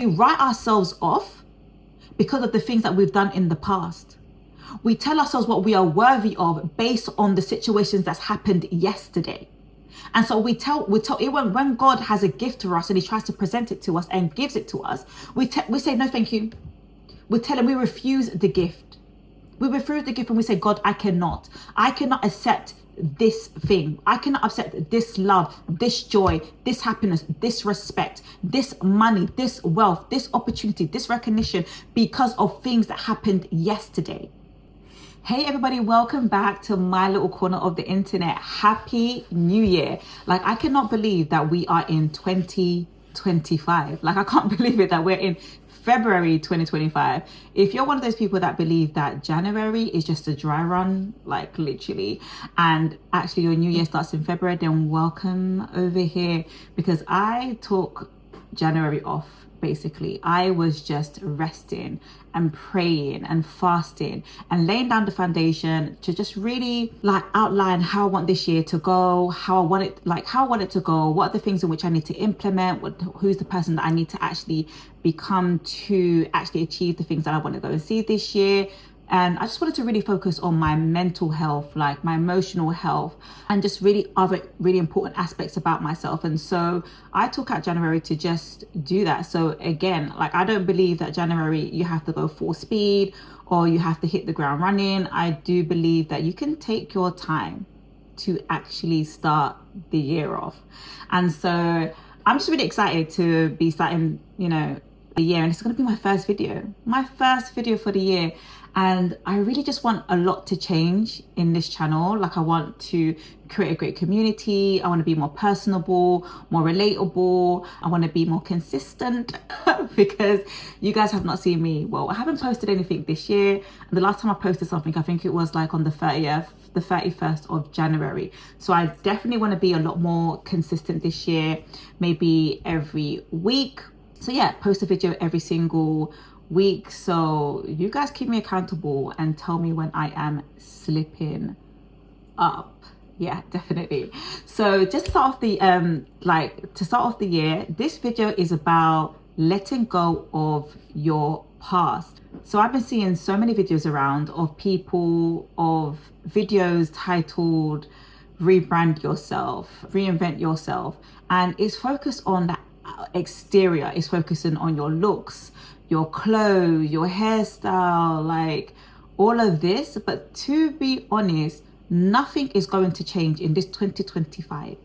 We write ourselves off because of the things that we've done in the past. We tell ourselves what we are worthy of based on the situations that's happened yesterday. And so we tell when God has a gift for us and he tries to present it to us and gives it to us, we say, no, thank you. We tell him we refuse the gift. We refuse the gift and we say, God, I cannot accept this thing. I cannot accept this love, this joy, this happiness, this respect, this money, this wealth, this opportunity, this recognition because of things that happened yesterday. Hey everybody, welcome back to my little corner of the internet. Happy New Year. Like, I cannot believe that we are in 2025. Like, I can't believe it that we're in February 2025. If you're one of those people that believe that January is just a dry run, like literally, and actually your new year starts in February, then welcome over here, because I took January off. Basically, I was just resting and praying and fasting and laying down the foundation to just really like outline how I want this year to go, how I want it to go, what are the things in which I need to implement, who's the person that I need to actually become to actually achieve the things that I want to go and see this year. And I just wanted to really focus on my mental health, like my emotional health, and just really other really important aspects about myself. And so I took out January to just do that. So again, like, I don't believe that January you have to go full speed or you have to hit the ground running. I do believe that you can take your time to actually start the year off. And so I'm just really excited to be starting, the year. And it's going to be my first video for the year. And I really just want a lot to change in this channel. Like, I want to create a great community. I want to be more personable, more relatable. I want to be more consistent because you guys have not seen me. Well, I haven't posted anything this year. And the last time I posted something, I think it was like on the 31st of January. So I definitely want to be a lot more consistent this year, maybe every week. So yeah, post a video every single week. So you guys keep me accountable and tell me when I am slipping up. Yeah, definitely. So just to start off the year, this video is about letting go of your past. So I've been seeing so many videos around of videos titled rebrand yourself, reinvent yourself, and it's focused on that exterior. It's focusing on your looks, your clothes, your hairstyle, like all of this. But to be honest, nothing is going to change in this 2025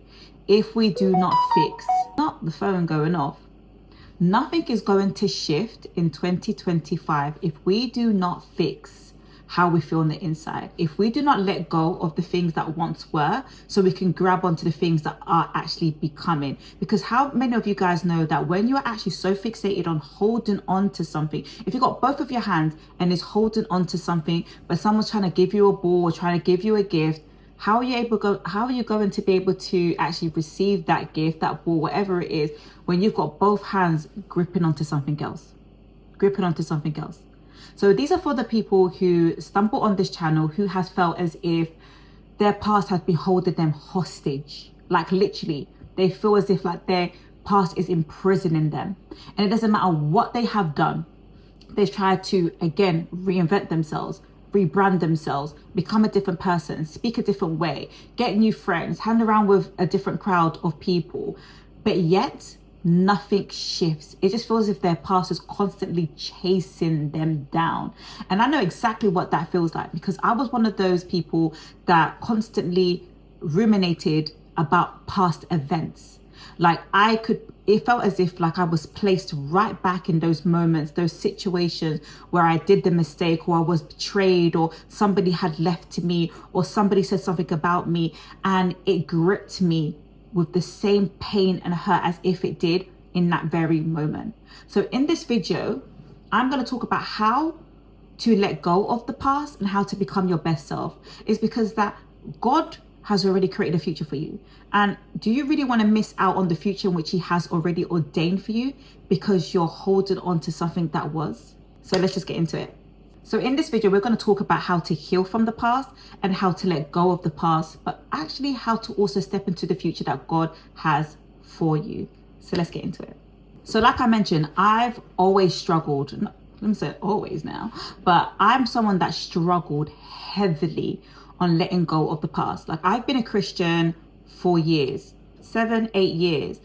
if we do not fix, not the phone going off. Nothing is going to shift in 2025 if we do not fix how we feel on the inside, if we do not let go of the things that once were, so we can grab onto the things that are actually becoming. Because how many of you guys know that when you're actually so fixated on holding on to something, if you got both of your hands and is holding on to something, but someone's trying to give you a ball or trying to give you a gift, how are you going to be able to actually receive that gift, that ball, whatever it is, when you've got both hands gripping onto something else? So these are for the people who stumble on this channel who has felt as if their past has been holding them hostage. Like, literally, they feel as if like their past is imprisoning them. And it doesn't matter what they have done. They've tried to, again, reinvent themselves, rebrand themselves, become a different person, speak a different way, get new friends, hang around with a different crowd of people. But yet, nothing shifts. It just feels as if their past is constantly chasing them down. And I know exactly what that feels like, because I was one of those people that constantly ruminated about past events. Like, it felt as if like I was placed right back in those moments, those situations where I did the mistake, or I was betrayed, or somebody had left to me, or somebody said something about me, and it gripped me with the same pain and hurt as if it did in that very moment. So in this video, I'm going to talk about how to let go of the past and how to become your best self. It's because that God has already created a future for you. And do you really want to miss out on the future in which he has already ordained for you because you're holding on to something that was? So let's just get into it. So in this video, we're going to talk about how to heal from the past and how to let go of the past, but actually how to also step into the future that God has for you. So let's get into it. So like I mentioned, I've always struggled, let me say always now, but I'm someone that struggled heavily on letting go of the past. Like, I've been a Christian for years, 7, 8 years,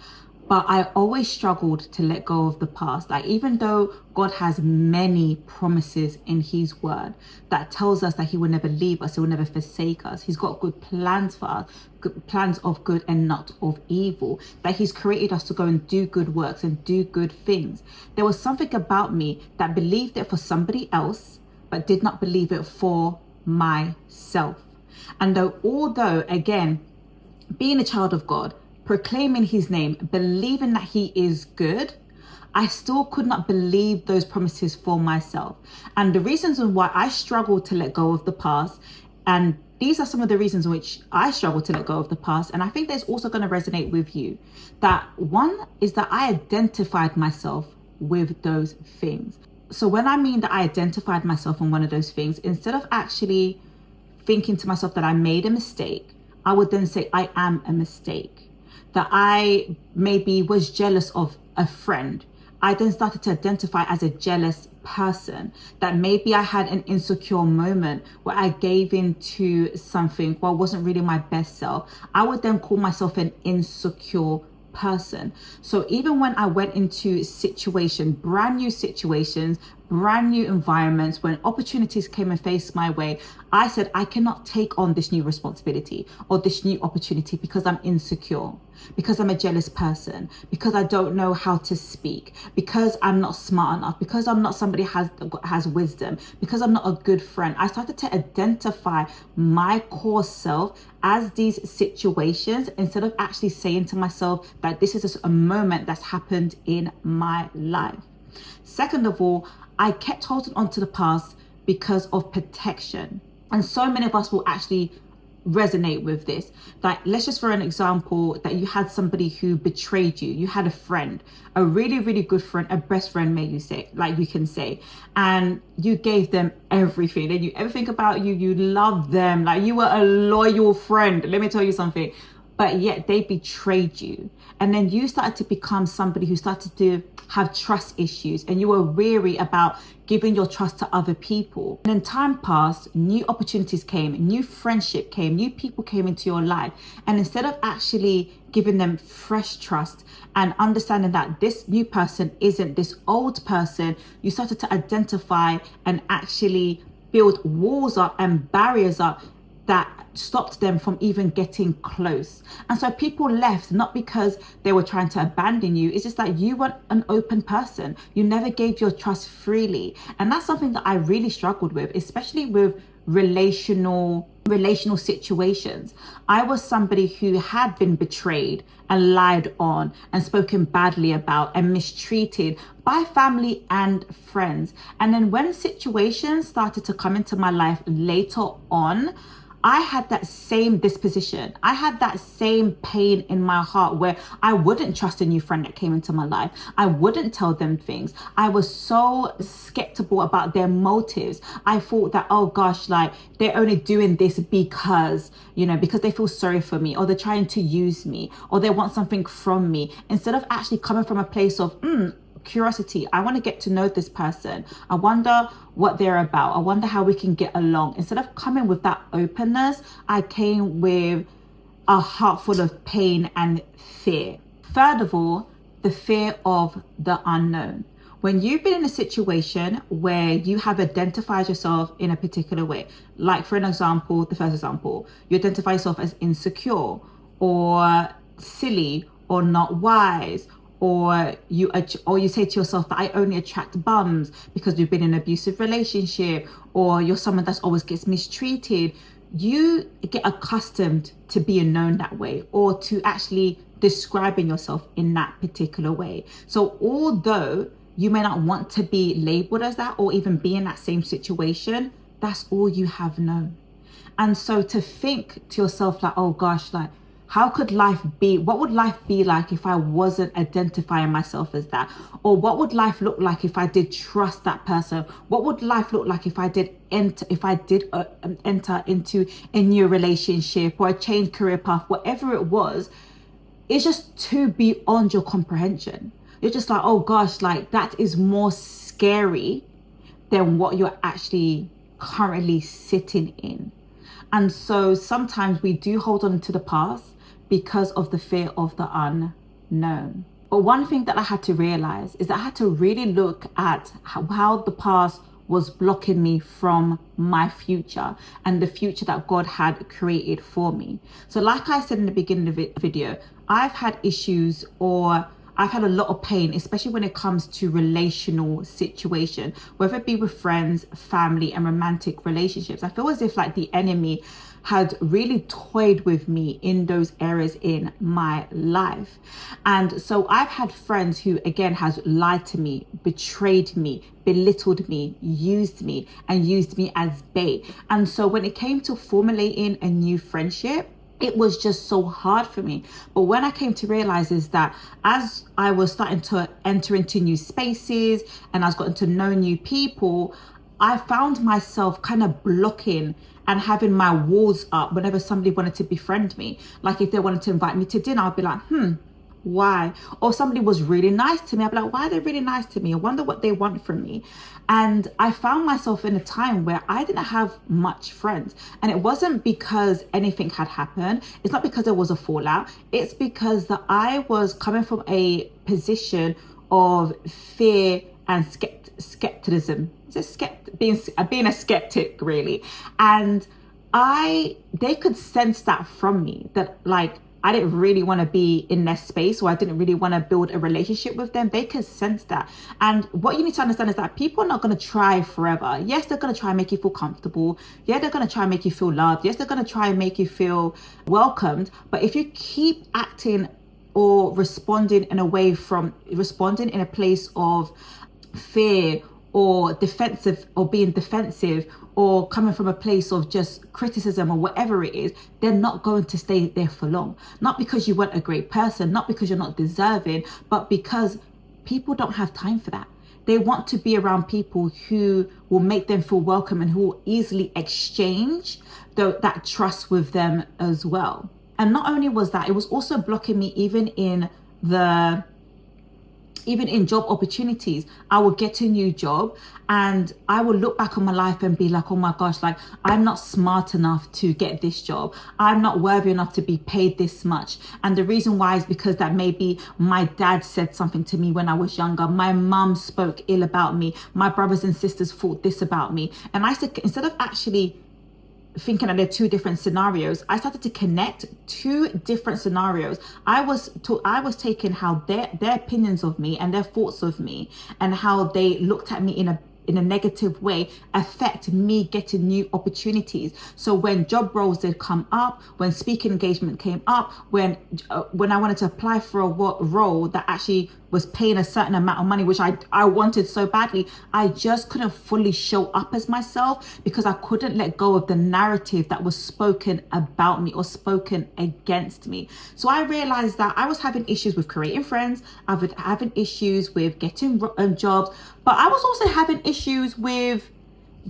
but I always struggled to let go of the past. Like, even though God has many promises in his word that tells us that he will never leave us, he will never forsake us. He's got good plans for us, good plans of good and not of evil, that he's created us to go and do good works and do good things. There was something about me that believed it for somebody else, but did not believe it for myself. And although, again, being a child of God, proclaiming his name, believing that he is good, I still could not believe those promises for myself. And the reasons why I struggle to let go of the past, and these are some of the reasons in which I struggle to let go of the past, and I think that's also going to resonate with you. That one is that I identified myself with those things. So when I mean that I identified myself on one of those things, instead of actually thinking to myself that I made a mistake, I would then say I am a mistake. That I maybe was jealous of a friend. I then started to identify as a jealous person. That maybe I had an insecure moment where I gave in to something while wasn't really my best self. I would then call myself an insecure person. So even when I went into brand new situations, brand new environments, when opportunities came and faced my way, I said, I cannot take on this new responsibility or this new opportunity because I'm insecure, because I'm a jealous person, because I don't know how to speak, because I'm not smart enough, because I'm not somebody who has wisdom, because I'm not a good friend. I started to identify my core self as these situations instead of actually saying to myself that this is just a moment that's happened in my life. Second of all, I kept holding on to the past because of protection. And so many of us will actually resonate with this. Like, let's just for an example, that you had somebody who betrayed you. You had a friend, a really, really good friend, a best friend, you can say, and you gave them everything. They knew everything about you. You loved them. Like, you were a loyal friend. Let me tell you something. But yet they betrayed you. And then you started to become somebody who started to have trust issues, and you were weary about giving your trust to other people. And then time passed, new opportunities came, new friendship came, new people came into your life. And instead of actually giving them fresh trust and understanding that this new person isn't this old person, you started to identify and actually build walls up and barriers up that stopped them from even getting close. And so people left, not because they were trying to abandon you. It's just that you weren't an open person. You never gave your trust freely. And that's something that I really struggled with, especially with relational situations. I was somebody who had been betrayed and lied on and spoken badly about and mistreated by family and friends. And then when situations started to come into my life later on, I had that same disposition. I had that same pain in my heart where I wouldn't trust a new friend that came into my life. I wouldn't tell them things. I was so skeptical about their motives. I thought that, oh gosh, like they're only doing this because they feel sorry for me, or they're trying to use me, or they want something from me, instead of actually coming from a place of, curiosity. I want to get to know this person. I wonder what they're about. I wonder how we can get along. Instead of coming with that openness, I came with a heart full of pain and fear. Third of all, the fear of the unknown. When you've been in a situation where you have identified yourself in a particular way, like for an example, the first example, you identify yourself as insecure or silly or not wise, or you say to yourself that I only attract bums because you've been in an abusive relationship, or you're someone that always gets mistreated, you get accustomed to being known that way, or to actually describing yourself in that particular way. So although you may not want to be labeled as that or even be in that same situation, that's all you have known. And so to think to yourself like, oh gosh, like, what would life be like if I wasn't identifying myself as that? Or what would life look like if I did trust that person? What would life look like if I did enter into a new relationship or a changed career path, whatever it was? It's just too beyond your comprehension. you're just like, oh gosh, like that is more scary than what you're actually currently sitting in. And so sometimes we do hold on to the past because of the fear of the unknown. But one thing that I had to realize is that I had to really look at how the past was blocking me from my future and the future that God had created for me. So like I said in the beginning of the video, I've had issues, or I've had a lot of pain, especially when it comes to relational situation, whether it be with friends, family, and romantic relationships. I feel as if like the enemy had really toyed with me in those areas in my life. And so I've had friends who, again, has lied to me, betrayed me, belittled me, used me as bait. And so when it came to formulating a new friendship, it was just so hard for me. But when I came to realize is that as I was starting to enter into new spaces and I was getting to know new people, I found myself kind of blocking and having my walls up whenever somebody wanted to befriend me. Like if they wanted to invite me to dinner, I'd be like, why? Or somebody was really nice to me, I'd be like, why are they really nice to me? I wonder what they want from me. And I found myself in a time where I didn't have much friends. And it wasn't because anything had happened. It's not because there was a fallout. It's because that I was coming from a position of fear and skepticism. Being a skeptic, really. And they could sense that from me, that like I didn't really want to be in their space, or I didn't really want to build a relationship with them. They could sense that. And what you need to understand is that people are not going to try forever. Yes, they're going to try and make you feel comfortable. Yeah, they're going to try and make you feel loved. Yes, they're going to try and make you feel welcomed. But if you keep acting or responding in a place of fear or defensive, or being defensive, or coming from a place of just criticism or whatever it is, they're not going to stay there for long. Not because you weren't a great person, not because you're not deserving, but because people don't have time for that. They want to be around people who will make them feel welcome and who will easily exchange that trust with them as well. And not only was that, it was also blocking me even in job opportunities. I will get a new job and I will look back on my life and be like, oh my gosh, like I'm not smart enough to get this job. I'm not worthy enough to be paid this much. And the reason why is because that maybe my dad said something to me when I was younger. My mum spoke ill about me. My brothers and sisters thought this about me. And I said, instead of actually thinking that they're two different scenarios, I started to connect two different scenarios. I was taking how their opinions of me and their thoughts of me and how they looked at me in a negative way affect me getting new opportunities. So when job roles did come up, when speaking engagement came up, when I wanted to apply for a role that actually was paying a certain amount of money, which I wanted so badly, I just couldn't fully show up as myself because I couldn't let go of the narrative that was spoken about me or spoken against me. So I realized that I was having issues with creating friends, I was having issues with getting jobs, but I was also having issues with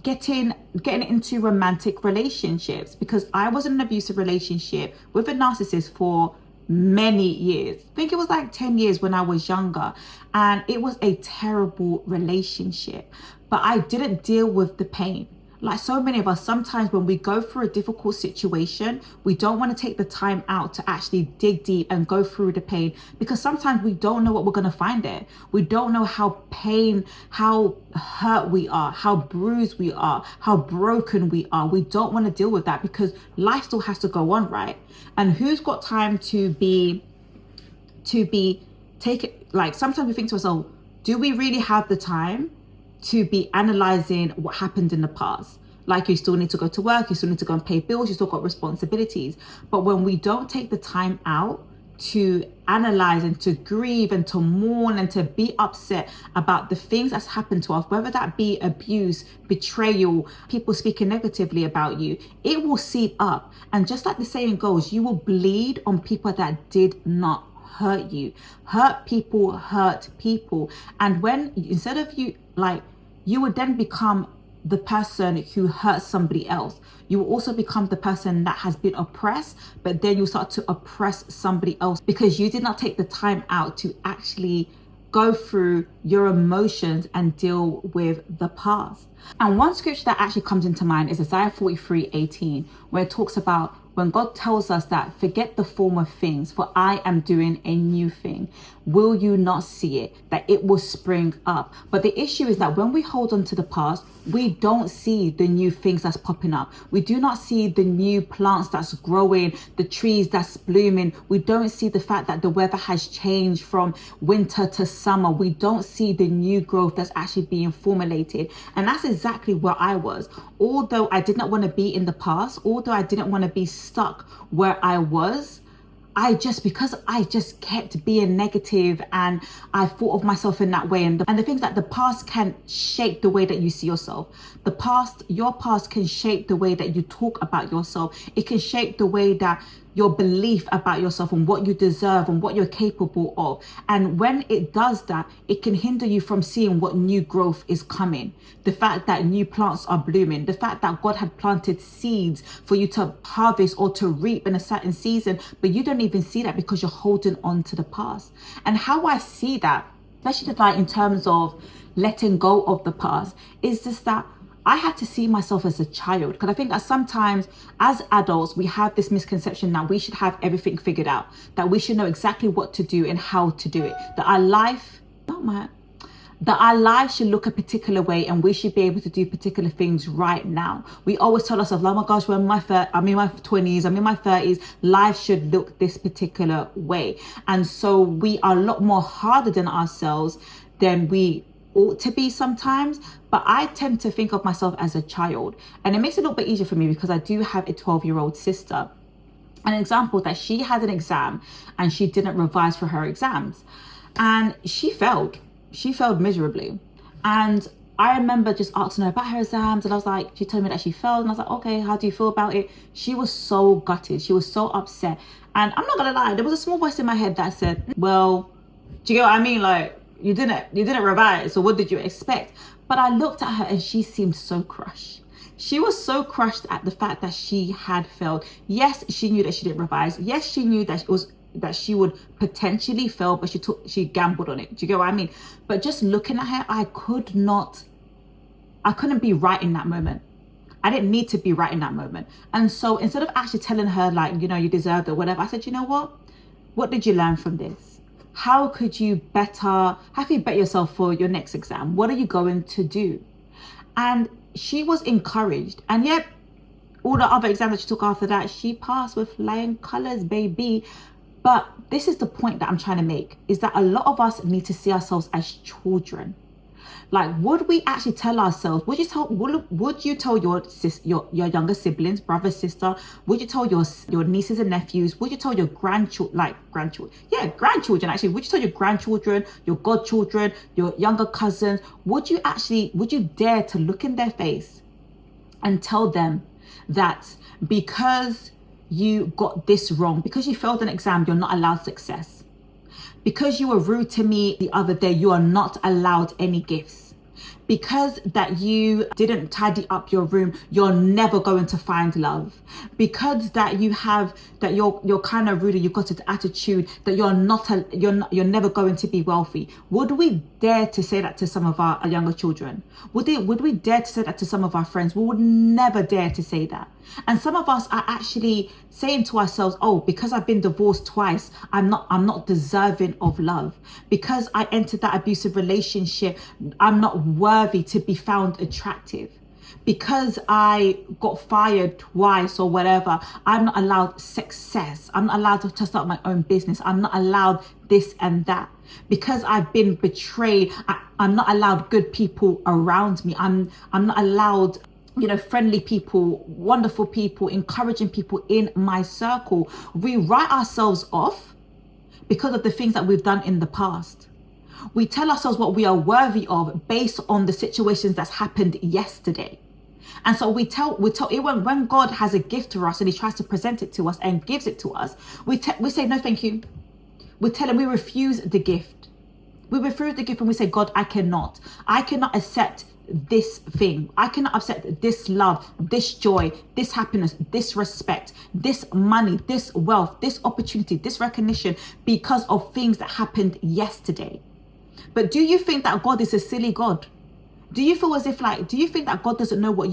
getting into romantic relationships because I was in an abusive relationship with a narcissist for many years. I think it was like 10 years when I was younger, and it was a terrible relationship, but I didn't deal with the pain. Like so many of us, sometimes when we go through a difficult situation, we don't want to take the time out to actually dig deep and go through the pain, because sometimes we don't know what we're going to find there. We don't know how hurt we are, how bruised we are, how broken we are. We don't want to deal with that because life still has to go on, right? And who's got time to be like, sometimes we think to ourselves, do we really have the time to be analyzing what happened in the past? Like, you still need to go to work, you still need to go and pay bills, you still got responsibilities. But when we don't take the time out to analyze and to grieve and to mourn and to be upset about the things that's happened to us, whether that be abuse, betrayal, people speaking negatively about you, it will seep up. And just like the saying goes, you will bleed on people that did not hurt you. Hurt people hurt people. And when, instead of you would then become the person who hurts somebody else. You will also become the person that has been oppressed, but then you start to oppress somebody else because you did not take the time out to actually go through your emotions and deal with the past. And one scripture that actually comes into mind is Isaiah 43:18, where it talks about when God tells us that forget the former things, for I am doing a new thing. Will you not see it? That it will spring up. But the issue is that when we hold on to the past, we don't see the new things that's popping up. We do not see the new plants that's growing, the trees that's blooming. We don't see the fact that the weather has changed from winter to summer. We don't see the new growth that's actually being formulated. And that's exactly where I was. Although I did not want to be in the past, although I didn't want to be stuck where I was, because I just kept being negative and I thought of myself in that way. And the things that the past can shape the way that you see yourself. Your past can shape the way that you talk about yourself. It can shape the way that your belief about yourself and what you deserve and what you're capable of. And when it does that, it can hinder you from seeing what new growth is coming. The fact that new plants are blooming, the fact that God had planted seeds for you to harvest or to reap in a certain season, but you don't even see that because you're holding on to the past. And how I see that, especially like in terms of letting go of the past, is just that I had to see myself as a child, because I think that sometimes as adults, we have this misconception that we should have everything figured out, that we should know exactly what to do and how to do it, that our life should look a particular way and we should be able to do particular things right now. We always tell ourselves, oh my gosh, I'm in my 20s, I'm in my 30s, life should look this particular way. And so we are a lot more harder than ourselves than we ought to be sometimes. But I tend to think of myself as a child, and it makes it a little bit easier for me because I do have a 12-year-old sister. An example that she had an exam and she didn't revise for her exams and she failed miserably. And I remember just asking her about her exams, and I was like, she told me that she failed, and I was like, okay, how do you feel about it? She was so gutted, she was so upset. And I'm not gonna lie, there was a small voice in my head that said, well, do you get what I mean? Like, you didn't revise, so what did you expect? But I looked at her and she seemed so crushed. She was so crushed at the fact that she had failed. Yes, she knew that she didn't revise. Yes, she knew that she would potentially fail, but she gambled on it. Do you get what I mean? But just looking at her, I couldn't be right in that moment. I didn't need to be right in that moment. And so instead of actually telling her like, you deserved it or whatever, I said, you know what? What did you learn from this? How could you better yourself for your next exam? What are you going to do? And she was encouraged. And yet, all the other exams that she took after that, she passed with flying colors, baby. But this is the point that I'm trying to make, is that a lot of us need to see ourselves as children. Like, would we actually tell ourselves, would you tell your younger siblings, brother, sister, would you tell your nieces and nephews, would you tell your grandchildren actually, would you tell your grandchildren, your godchildren, your younger cousins, would you dare to look in their face and tell them that because you got this wrong, because you failed an exam, you're not allowed success? Because you were rude to me the other day, you are not allowed any gifts. Because that you didn't tidy up your room, you're never going to find love. Because that you're kind of rude and you've got an attitude that you're never going to be wealthy. Would we dare to say that to some of our younger children? Would we dare to say that to some of our friends? We would never dare to say that. And some of us are actually saying to ourselves, oh, because I've been divorced twice, I'm not deserving of love. Because I entered that abusive relationship, I'm not worthy to be found attractive. Because I got fired twice or whatever, I'm not allowed success. I'm not allowed to start my own business. I'm not allowed this and that. Because I've been betrayed, I'm not allowed good people around me. I'm not allowed friendly people, wonderful people, encouraging people in my circle. We write ourselves off because of the things that we've done in the past. We tell ourselves what we are worthy of based on the situations that's happened yesterday. And so we tell when God has a gift to us and he tries to present it to us and gives it to us, we say, no, thank you. We tell him we refuse the gift. We refuse the gift and we say, God, I cannot accept this thing. I cannot accept this love, this joy, this happiness, this respect, this money, this wealth, this opportunity, this recognition because of things that happened yesterday. But do you think that God is a silly God? Do you feel as if do you think that God doesn't know what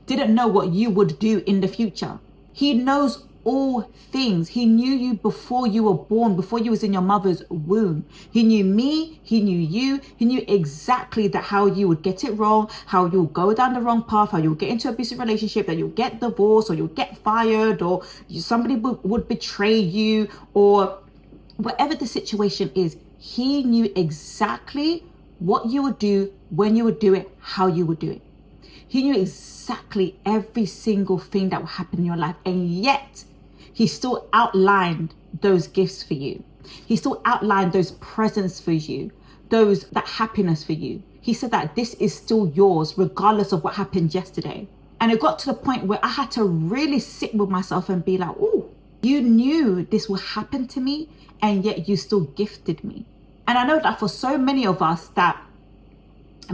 didn't know what you would do in the future? He knows all things. He knew you before you were born, before you was in your mother's womb. He knew me, he knew you, he knew exactly that how you would get it wrong, how you'll go down the wrong path, how you'll get into an abusive relationship, that you'll get divorced, or you'll get fired, or somebody would betray you, or whatever the situation is. He knew exactly what you would do, when you would do it, how you would do it. He knew exactly every single thing that would happen in your life. And yet, he still outlined those gifts for you. He still outlined those presents for you, that happiness for you. He said that this is still yours, regardless of what happened yesterday. And it got to the point where I had to really sit with myself and be like, oh, you knew this would happen to me, and yet you still gifted me. And I know that for so many of us, that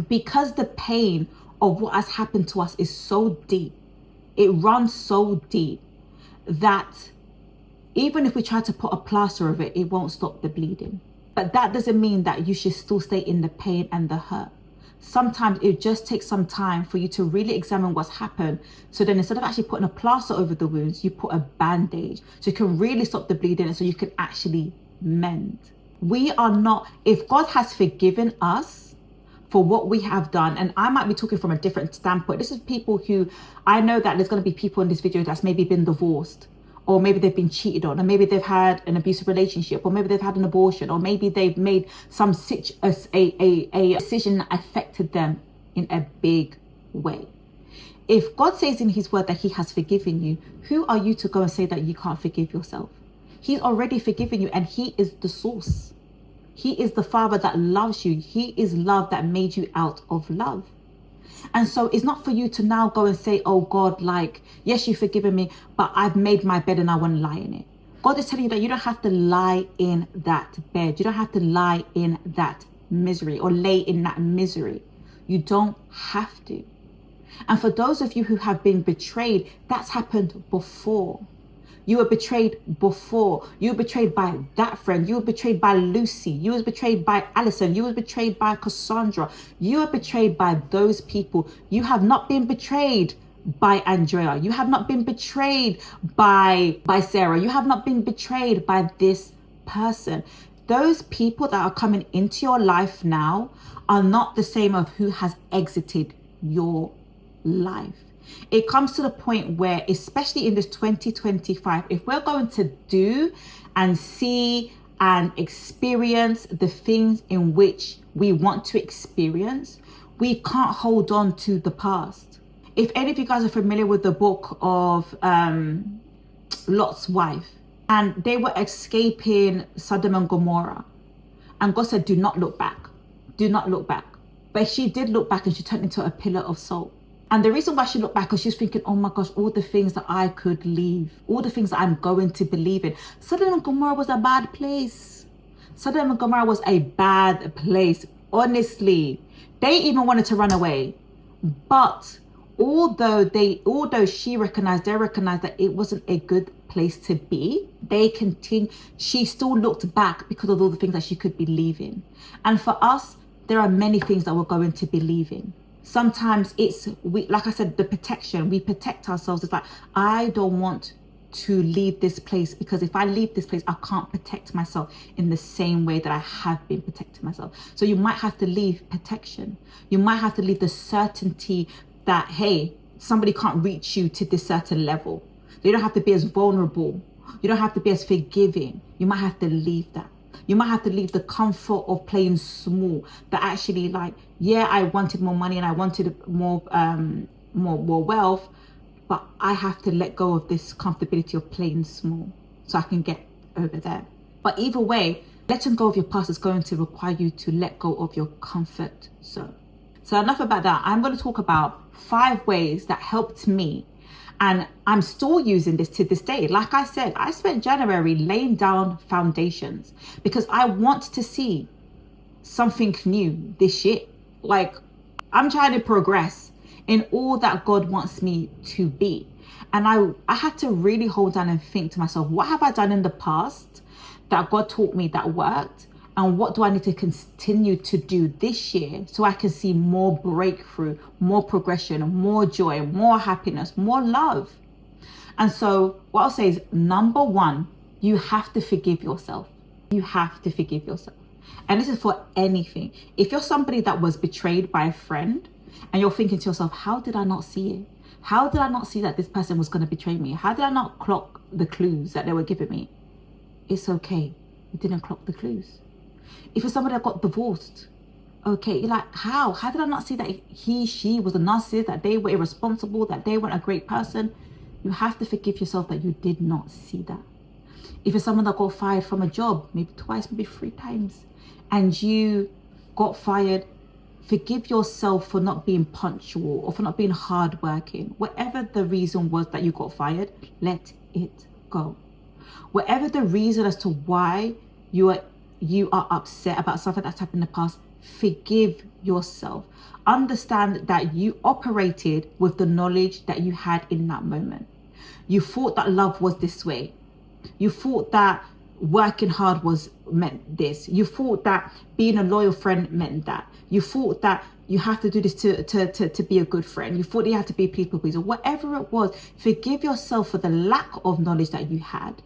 because the pain of what has happened to us is so deep, it runs so deep, that even if we try to put a plaster of it, it won't stop the bleeding. But that doesn't mean that you should still stay in the pain and the hurt. Sometimes it just takes some time for you to really examine what's happened. So then instead of actually putting a plaster over the wounds, you put a bandage so you can really stop the bleeding, and so you can actually mend. We are not, if God has forgiven us for what we have done, and I might be talking from a different standpoint. This is people who, I know that there's going to be people in this video that's maybe been divorced, or maybe they've been cheated on, or maybe they've had an abusive relationship, or maybe they've had an abortion, or maybe they've made a decision that affected them in a big way. If God says in his word that he has forgiven you, who are you to go and say that you can't forgive yourself? He's already forgiven you, and he is the source. He is the Father that loves you. He is love that made you out of love. And so it's not for you to now go and say, oh God, yes, you've forgiven me, but I've made my bed and I want to lie in it. God is telling you that you don't have to lie in that bed. You don't have to lie in that misery, or lay in that misery. You don't have to. And for those of you who have been betrayed, that's happened before. You were betrayed before. You were betrayed by that friend. You were betrayed by Lucy. You were betrayed by Alison. You were betrayed by Cassandra. You were betrayed by those people. You have not been betrayed by Andrea. You have not been betrayed by Sarah. You have not been betrayed by this person. Those people that are coming into your life now are not the same of who has exited your life. It comes to the point where, especially in this 2025, if we're going to do and see and experience the things in which we want to experience, we can't hold on to the past. If any of you guys are familiar with the book of Lot's wife, and they were escaping Sodom and Gomorrah, and God said, do not look back. Do not look back. But she did look back, and she turned into a pillar of salt. And the reason why she looked back is she's thinking, oh my gosh, all the things that I could leave, all the things that I'm going to believe in. Sodom and Gomorrah was a bad place. Sodom and Gomorrah was a bad place. Honestly, they even wanted to run away. But although they recognized that it wasn't a good place to be, she still looked back because of all the things that she could believe in. And for us, there are many things that we're going to believe in. Sometimes like I said, the protection, we protect ourselves. It's like, I don't want to leave this place, because if I leave this place, I can't protect myself in the same way that I have been protecting myself. So you might have to leave protection. You might have to leave the certainty that, hey, somebody can't reach you to this certain level. You don't have to be as vulnerable. You don't have to be as forgiving. You might have to leave that. You might have to leave the comfort of playing small, that actually, yeah, I wanted more money and I wanted more wealth, but I have to let go of this comfortability of playing small so I can get over there. But either way, letting go of your past is going to require you to let go of your comfort zone. So enough about that. I'm going to talk about 5 ways that helped me. And I'm still using this to this day. Like I said, I spent January laying down foundations because I want to see something new this year. I'm trying to progress in all that God wants me to be. And I had to really hold down and think to myself, what have I done in the past that God taught me that worked? And what do I need to continue to do this year so I can see more breakthrough, more progression, more joy, more happiness, more love? And so what I'll say is, number one, you have to forgive yourself. You have to forgive yourself. And this is for anything. If you're somebody that was betrayed by a friend and you're thinking to yourself, how did I not see it? How did I not see that this person was going to betray me? How did I not clock the clues that they were giving me? It's okay. You didn't clock the clues. If you're somebody that got divorced, okay, you're like, how? How did I not see that she was a narcissist, that they were irresponsible, that they weren't a great person? You have to forgive yourself that you did not see that. If you're someone that got fired from a job, maybe twice, maybe 3 times, and you got fired, forgive yourself for not being punctual or for not being hardworking. Whatever the reason was that you got fired, let it go. Whatever the reason as to why you are upset about something that's happened in the past, forgive yourself. Understand that you operated with the knowledge that you had in that moment. You thought that love was this way. You thought that working hard meant this. You thought that being a loyal friend meant that. You thought that you have to do this to be a good friend. You thought you had to be a people pleaser. Whatever it was, forgive yourself for the lack of knowledge that you had.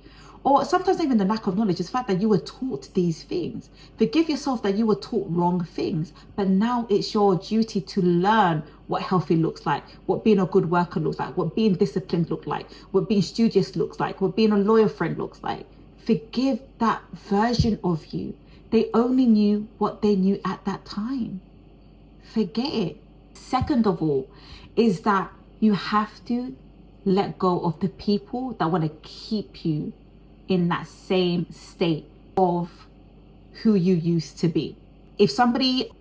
Or sometimes even the lack of knowledge is the fact that you were taught these things. Forgive yourself that you were taught wrong things. But now it's your duty to learn what healthy looks like, what being a good worker looks like, what being disciplined looks like, what being studious looks like, what being a loyal friend looks like. Forgive that version of you. They only knew what they knew at that time. Forget it. Second of all, is that you have to let go of the people that want to keep you in that same state of who you used to be. If somebody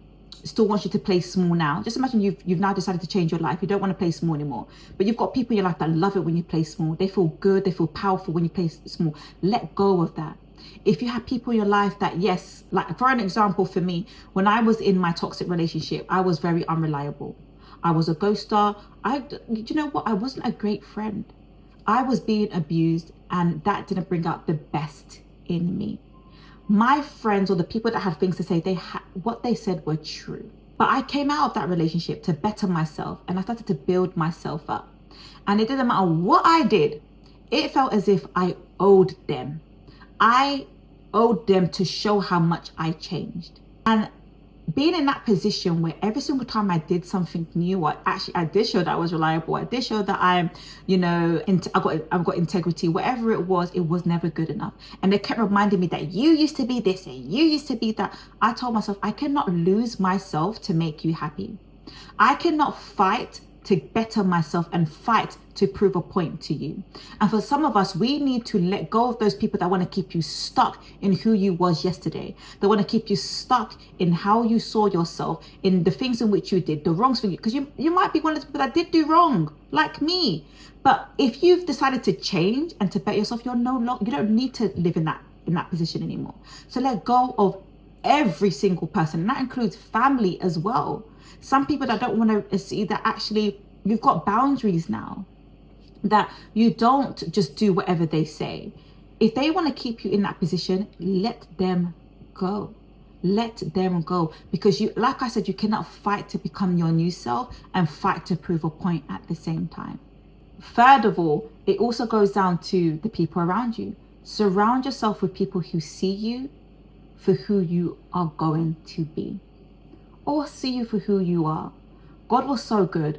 still wants you to play small now, just imagine you've now decided to change your life. You don't want to play small anymore, but you've got people in your life that love it when you play small. They feel good, they feel powerful when you play small. Let go of that. If you have people in your life that, yes, like for an example, for me, when I was in my toxic relationship, I was very unreliable. I was a ghoster. You know what? I wasn't a great friend. I was being abused, and that didn't bring out the best in me. My friends, or the people that had things to say, what they said were true. But I came out of that relationship to better myself, and I started to build myself up. And it didn't matter what I did. It felt as if I owed them. I owed them to show how much I changed. And being in that position where every single time I did something new, I did show that I was reliable. I did show that I've got integrity. Whatever it was never good enough. And they kept reminding me that you used to be this and you used to be that. I told myself, I cannot lose myself to make you happy. I cannot fight to better myself and fight to prove a point to you. And for some of us, we need to let go of those people that want to keep you stuck in who you was yesterday. They want to keep you stuck in how you saw yourself, in the things in which you did, the wrongs for you. Because you might be one of the people that did do wrong, like me. But if you've decided to change and to better yourself, you don't need to live in that position anymore. So let go of every single person, and that includes family as well. Some people that don't want to see that actually you've got boundaries now, that you don't just do whatever they say. If they want to keep you in that position, let them go. Let them go. Because like I said, you cannot fight to become your new self and fight to prove a point at the same time. Third of all, it also goes down to the people around you. Surround yourself with people who see you for who you are going to be, or see you for who you are. God was so good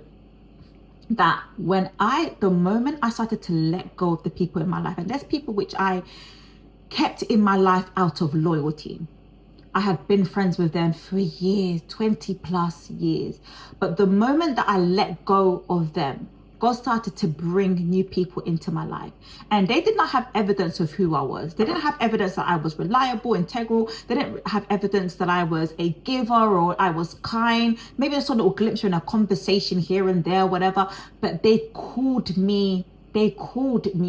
that the moment I started to let go of the people in my life, and there's people which I kept in my life out of loyalty. I had been friends with them for years, 20 plus years. But the moment that I let go of them, God started to bring new people into my life. And they did not have evidence of who I was. They didn't have evidence that I was reliable, integral. They didn't have evidence that I was a giver or I was kind. Maybe I saw a little glimpse in a conversation here and there, whatever. But they called me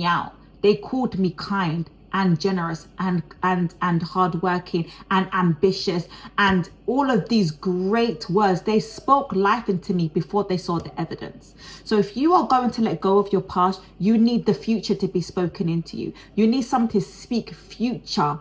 out. They called me kind and generous and hardworking and ambitious and all of these great words. They spoke life into me before they saw the evidence. So if you are going to let go of your past, you need the future to be spoken into you. You need someone to speak future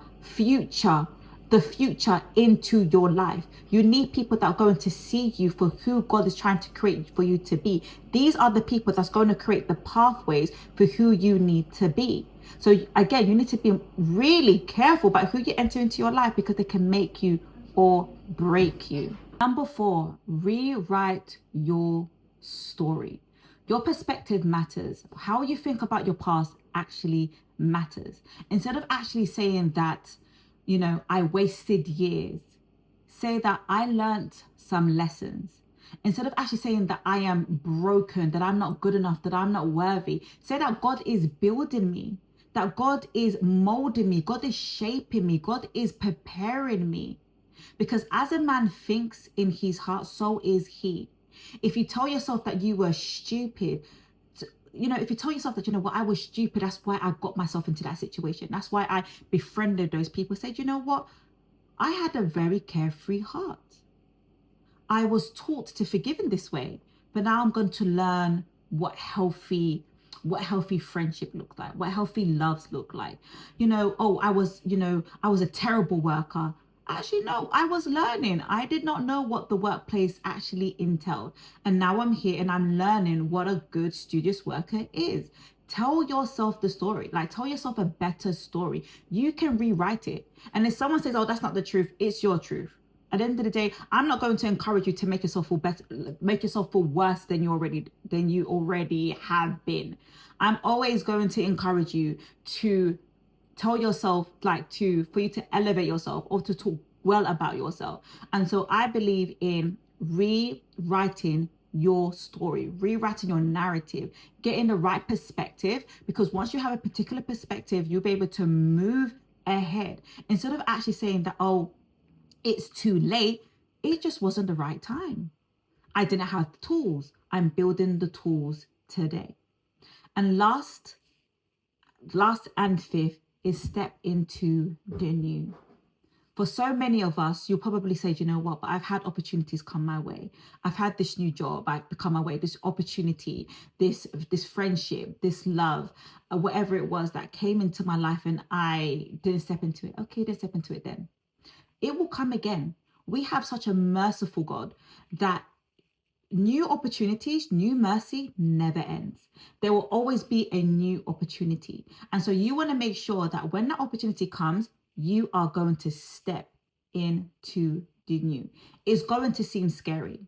the future into your life. You need people that are going to see you for who God is trying to create for you to be. These are the people that's going to create the pathways for who you need to be. So again, you need to be really careful about who you enter into your life, because they can make you or break you. Number 4, rewrite your story. Your perspective matters. How you think about your past actually matters. Instead of actually saying that, I wasted years, say that I learned some lessons. Instead of actually saying that I am broken, that I'm not good enough, that I'm not worthy, say that God is building me, that God is molding me, God is shaping me, God is preparing me. Because as a man thinks in his heart, so is he. If you tell yourself that you were stupid, if you tell yourself that, I was stupid, that's why I got myself into that situation. That's why I befriended those people. Said, I had a very carefree heart. I was taught to forgive in this way, but now I'm going to learn what healthy friendship looked like, what healthy loves look like. I was a terrible worker. Actually, no, I was learning. I did not know what the workplace actually entailed. And now I'm here and I'm learning what a good studious worker is. Tell yourself the story, tell yourself a better story. You can rewrite it. And if someone says, oh, that's not the truth, it's your truth. At the end of the day, I'm not going to encourage you to make yourself feel better, make yourself feel worse than you already have been. I'm always going to encourage you to tell yourself, for you to elevate yourself or to talk well about yourself. And so I believe in rewriting your story, rewriting your narrative, getting the right perspective, because once you have a particular perspective, you'll be able to move ahead. Instead of actually saying that, oh, it's too late, it just wasn't the right time. I didn't have the tools. I'm building the tools today. And last and fifth is step into the new. For so many of us, you'll probably say, but I've had opportunities come my way. I've had this new job come my way, this opportunity, this friendship, this love, whatever it was that came into my life, and I didn't step into it. Okay, didn't step into it then. It will come again. We have such a merciful God that new opportunities, new mercy never ends. There will always be a new opportunity. And so you want to make sure that when that opportunity comes, you are going to step into the new. It's going to seem scary.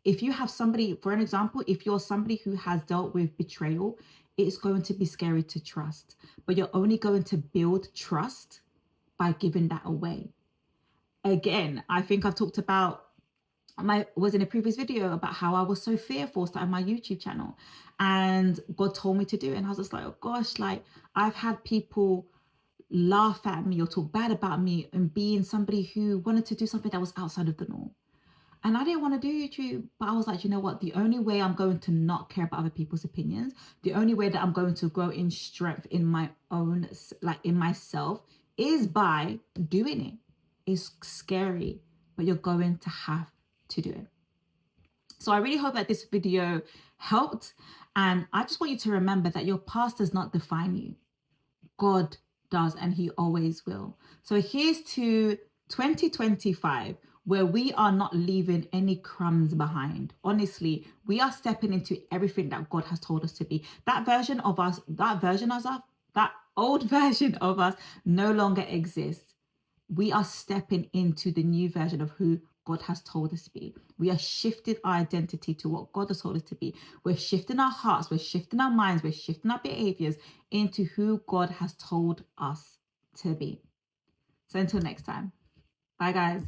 If you have somebody, for an example, if you're somebody who has dealt with betrayal, it's going to be scary to trust. But you're only going to build trust by giving that away. Again, I think I've talked about, was in a previous video about how I was so fearful starting my YouTube channel, and God told me to do it. And I was just like, oh gosh, I've had people laugh at me or talk bad about me and being somebody who wanted to do something that was outside of the norm. And I didn't want to do YouTube, but I was like, what? The only way I'm going to not care about other people's opinions, the only way that I'm going to grow in strength in my own, in myself, is by doing it. It's scary, but you're going to have to do it. So I really hope that this video helped. And I just want you to remember that your past does not define you. God does, and he always will. So here's to 2025, where we are not leaving any crumbs behind. Honestly, we are stepping into everything that God has told us to be. That old version of us no longer exists. We are stepping into the new version of who God has told us to be. We are shifting our identity to what God has told us to be. We're shifting our hearts, we're shifting our minds, we're shifting our behaviors into who God has told us to be. So until next time, bye guys.